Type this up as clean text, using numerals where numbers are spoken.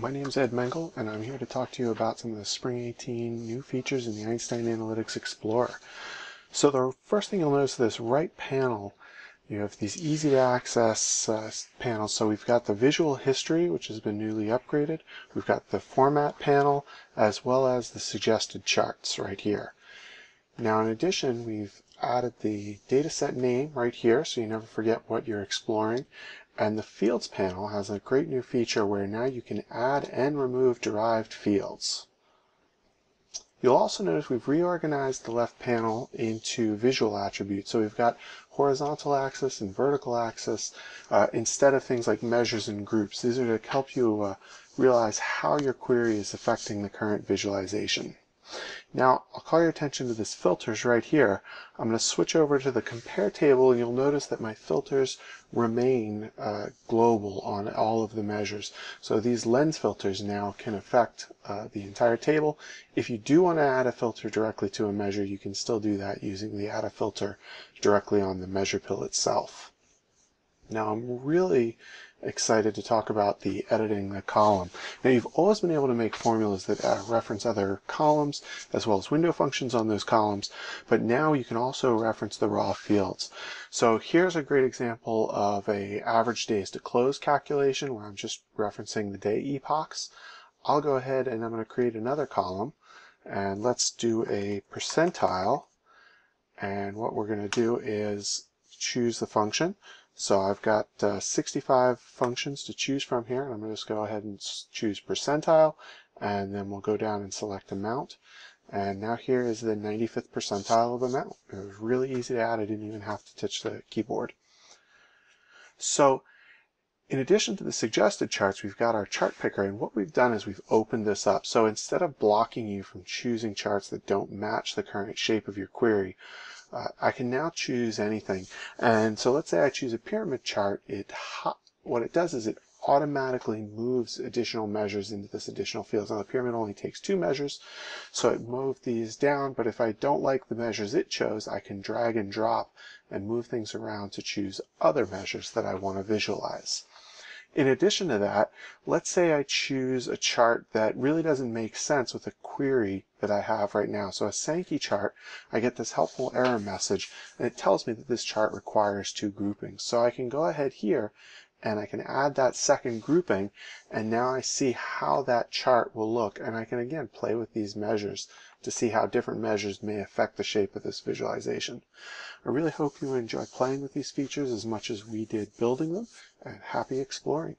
My name is Ed Mengel, and I'm here to talk to you about some of the Spring 18 new features in the Einstein Analytics Explorer. So the first thing you'll notice, this right panel, you have these easy to access panels. So we've got the visual history, which has been newly upgraded. We've got the format panel, as well as the suggested charts right here. Now in addition, we've added the dataset name right here, so you never forget what you're exploring. And the Fields panel has a great new feature where now you can add and remove derived fields. You'll also notice we've reorganized the left panel into visual attributes. So we've got horizontal axis and vertical axis instead of things like measures and groups. These are to help you realize how your query is affecting the current visualization. Now, I'll call your attention to this filters right here. I'm going to switch over to the compare table, and you'll notice that my filters remain global on all of the measures. So these lens filters now can affect the entire table. If you do want to add a filter directly to a measure, you can still do that using the add a filter directly on the measure pill itself. Now I'm really excited to talk about the editing the column. Now you've always been able to make formulas that reference other columns as well as window functions on those columns, but now you can also reference the raw fields. So here's a great example of a average days to close calculation where I'm just referencing the day epochs. I'll go ahead and I'm going to create another column, and let's do a percentile, and what we're going to do is choose the function. So I've got 65 functions to choose from here, and I'm going to just go ahead and choose percentile, and then we'll go down and select amount. And now here is the 95th percentile of amount. It was really easy to add. I didn't even have to touch the keyboard. So in addition to the suggested charts, we've got our chart picker, and what we've done is we've opened this up. So instead of blocking you from choosing charts that don't match the current shape of your query, I can now choose anything. And so let's say I choose a pyramid chart. What it does is it automatically moves additional measures into this additional field. Now the pyramid only takes 2 measures, so it moved these down, but if I don't like the measures it chose, I can drag and drop and move things around to choose other measures that I want to visualize. In addition to that, let's say I choose a chart that really doesn't make sense with a query that I have right now. So a Sankey chart, I get this helpful error message, and it tells me that this chart requires 2 groupings. So I can go ahead here and I can add that second grouping, and now I see how that chart will look, and I can again play with these measures to see how different measures may affect the shape of this visualization. I really hope you enjoy playing with these features as much as we did building them, and happy exploring.